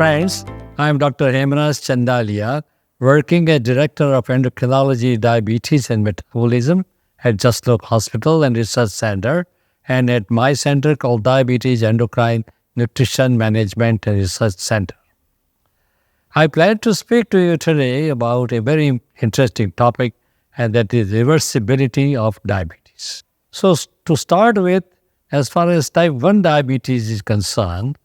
friends, I am Dr. Hemraj Chandalia, working as Director of Endocrinology, Diabetes and Metabolism at Jaslok Hospital and Research Center, and at my center called Diabetes Endocrine Nutrition Management and Research Center. I plan to speak to you today about a very interesting topic, and that is reversibility of diabetes. So to start with, as far as type 1 diabetes is concerned,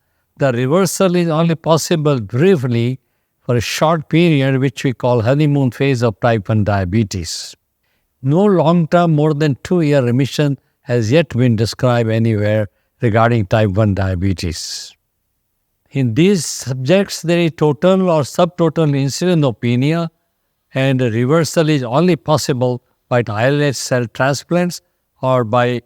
the reversal is only possible briefly for a short period, which we call honeymoon phase of type 1 diabetes. No long-term, more than 2-year remission has yet been described anywhere regarding type 1 diabetes. In these subjects, there is total or subtotal insulinopenia, and reversal is only possible by islet cell transplants or by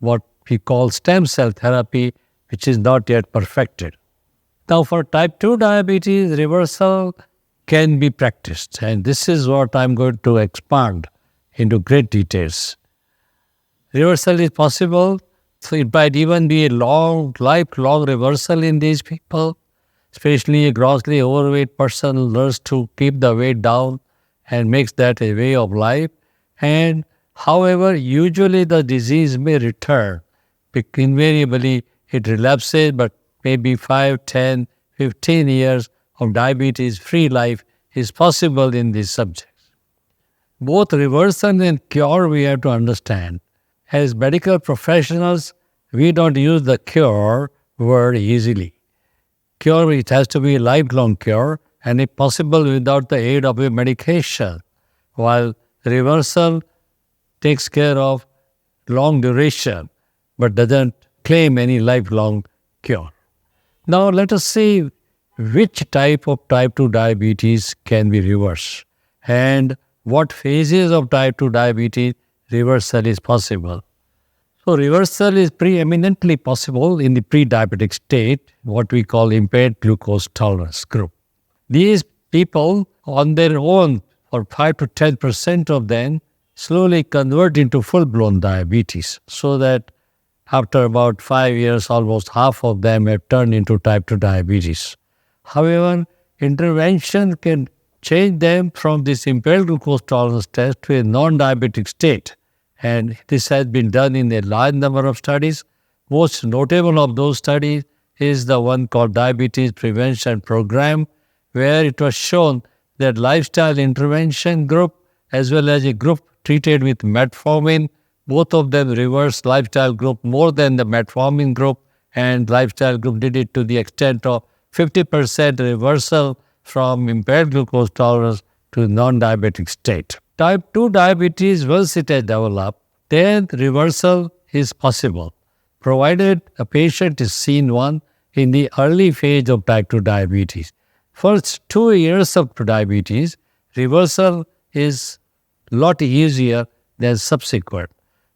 what we call stem cell therapy, which is not yet perfected. Now, for type 2 diabetes, reversal can be practiced, and this is what I'm going to expand into great details. Reversal is possible, so it might even be a lifelong reversal in these people, especially a grossly overweight person learns to keep the weight down and makes that a way of life. And however, usually the disease may return. Invariably, it relapses, but maybe 5, 10, 15 years of diabetes-free life is possible in these subjects. Both reversal and cure we have to understand. As medical professionals, we don't use the cure word easily. Cure, it has to be a lifelong cure, and if possible without the aid of a medication, while reversal takes care of long duration, but doesn't claim any lifelong cure. Now let us see which type of type 2 diabetes can be reversed and what phases of type 2 diabetes reversal is possible. So reversal is preeminently possible in the pre-diabetic state, what we call impaired glucose tolerance group. These people on their own, or 5 to 10% of them, slowly convert into full-blown diabetes, so that after about 5 years, almost half of them have turned into type 2 diabetes. However, intervention can change them from this impaired glucose tolerance test to a non-diabetic state. And this has been done in a large number of studies. Most notable of those studies is the one called Diabetes Prevention Program, where it was shown that lifestyle intervention group as well as a group treated with metformin, both of them reversed lifestyle group more than the metformin group, and lifestyle group did it to the extent of 50% reversal from impaired glucose tolerance to non-diabetic state. Type 2 diabetes, once it has developed, then reversal is possible, provided a patient is seen in the early phase of type 2 diabetes. First 2 years of diabetes, reversal is a lot easier than subsequent.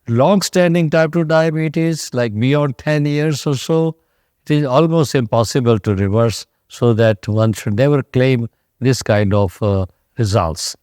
Long-standing type 2 diabetes, like beyond 10 years or so, it is almost impossible to reverse, so that one should never claim this kind of results.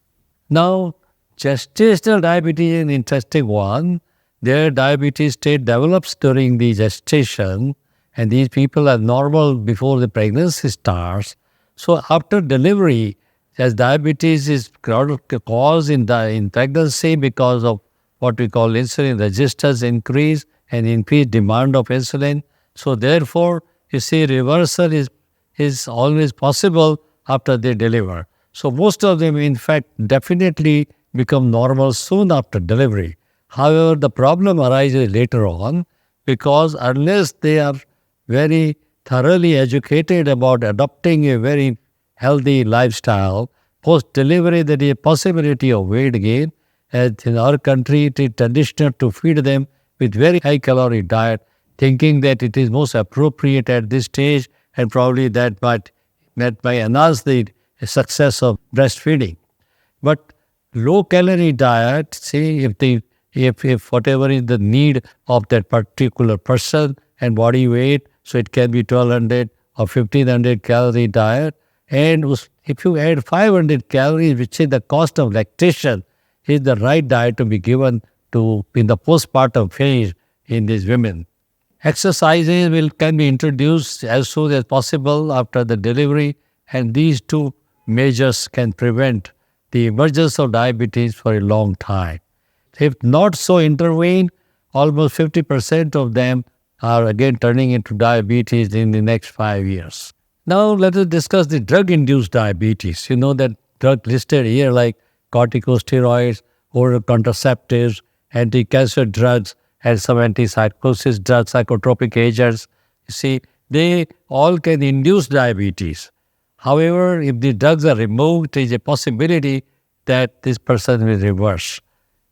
Now, gestational diabetes is an interesting one. Their diabetes state develops during the gestation, and these people are normal before the pregnancy starts. So after delivery, as diabetes is caused in pregnancy because of what we call insulin resistance increase and increased demand of insulin. So therefore, you see, reversal is always possible after they deliver. So most of them, in fact, definitely become normal soon after delivery. However, the problem arises later on, because unless they are very thoroughly educated about adopting a very healthy lifestyle, post-delivery there is a possibility of weight gain. As in our country, it is traditional to feed them with very high-calorie diet, thinking that it is most appropriate at this stage, and probably that might enhance the success of breastfeeding. But low-calorie diet, say if whatever is the need of that particular person and body weight, so it can be 1200 or 1500 calorie diet, and if you add 500 calories, which is the cost of lactation, is the right diet to be given to in the postpartum phase in these women. Exercises can be introduced as soon as possible after the delivery, and these two measures can prevent the emergence of diabetes for a long time. If not so intervened, almost 50% of them are again turning into diabetes in the next 5 years. Now let us discuss the drug-induced diabetes. You know that drug listed here like corticosteroids, oral contraceptives, anti-cancer drugs, and some antipsychosis drugs, psychotropic agents. You see, they all can induce diabetes. However, if the drugs are removed, there is a possibility that this person will reverse.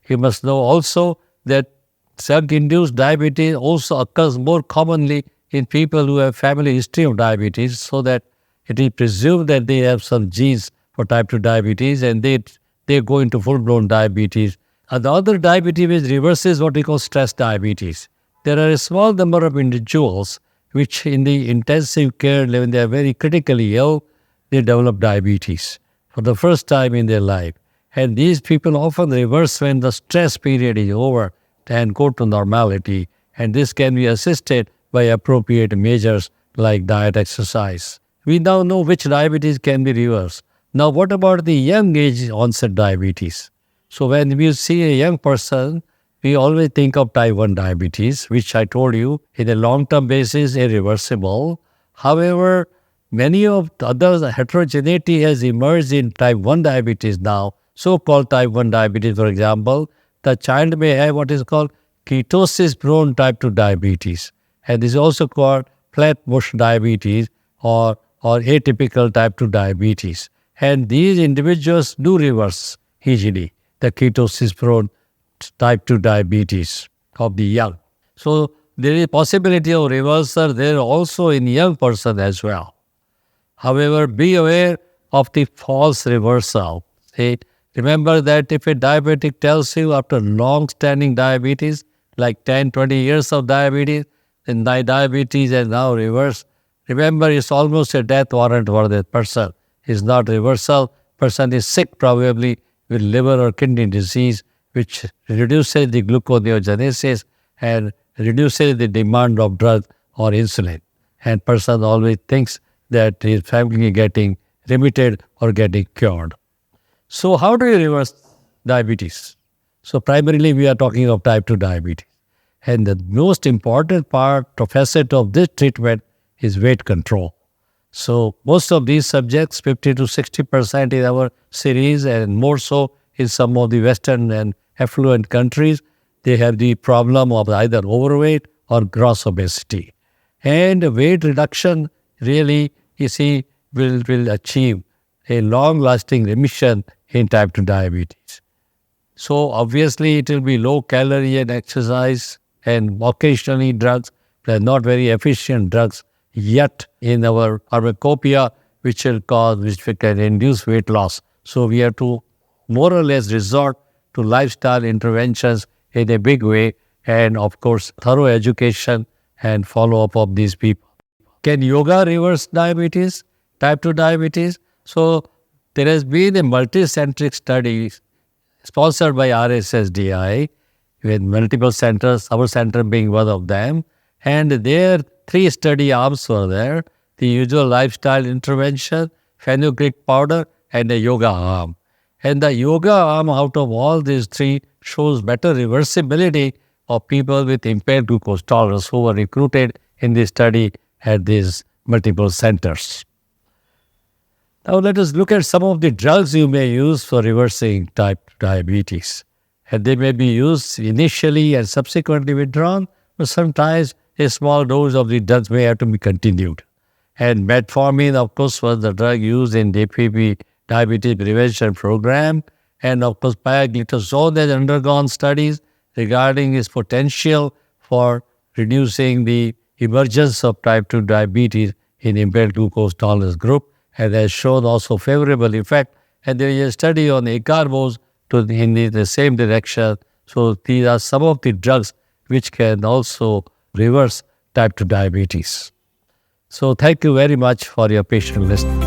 You must know also that drug-induced diabetes also occurs more commonly in people who have family history of diabetes, so that it is presumed that they have some genes for type 2 diabetes and they go into full-blown diabetes. And the other diabetes which reverses what we call stress diabetes. There are a small number of individuals which in the intensive care, when they are very critically ill, they develop diabetes for the first time in their life. And these people often reverse when the stress period is over and go to normality. And this can be assisted by appropriate measures like diet, exercise. We now know which diabetes can be reversed. Now, what about the young age onset diabetes? So when we see a young person, we always think of type 1 diabetes, which I told you, in a long-term basis, irreversible. However, many of the other heterogeneity has emerged in type 1 diabetes now, so-called type 1 diabetes, for example. The child may have what is called ketosis-prone type 2 diabetes. And this is also called flatbush diabetes or atypical type 2 diabetes. And these individuals do reverse easily the ketosis-prone type 2 diabetes of the young. So there is a possibility of reversal there also in young person as well. However, be aware of the false reversal. Remember that if a diabetic tells you after long-standing diabetes, like 10, 20 years of diabetes, then diabetes has now reversed, remember it's almost a death warrant for that person. It's not reversal. Person is sick probably with liver or kidney disease, which reduces the gluconeogenesis and reduces the demand of drug or insulin. And person always thinks that his family is getting remitted or getting cured. So how do you reverse diabetes? So primarily we are talking of type 2 diabetes. And the most important part or facet of this treatment is weight control. So most of these subjects, 50 to 60% in our series and more so in some of the Western and affluent countries, they have the problem of either overweight or gross obesity. And weight reduction really, you see, will achieve a long-lasting remission in type 2 diabetes. So obviously it will be low calorie and exercise and occasionally drugs. They are not very efficient drugs yet in our pharmacopoeia, which can induce weight loss. So we have to more or less resort to lifestyle interventions in a big way, and of course thorough education and follow-up of these people. Can yoga reverse diabetes, type 2 diabetes? So there has been a multicentric study sponsored by RSSDI with multiple centers, our center being one of them. And there 3 study arms were there: the usual lifestyle intervention, fenugreek powder, and a yoga arm. And the yoga arm out of all these 3 shows better reversibility of people with impaired glucose tolerance who were recruited in this study at these multiple centers. Now let us look at some of the drugs you may use for reversing type 2 diabetes. And they may be used initially and subsequently withdrawn, but sometimes a small dose of the drugs may have to be continued. And metformin, of course, was the drug used in DPP, diabetes prevention program. And of course, pioglitazone has undergone studies regarding its potential for reducing the emergence of type 2 diabetes in impaired glucose tolerance group, and has shown also favorable effect. And there is a study on acarbose in the same direction. So these are some of the drugs which can also reverse type 2 diabetes. So thank you very much for your patient listening.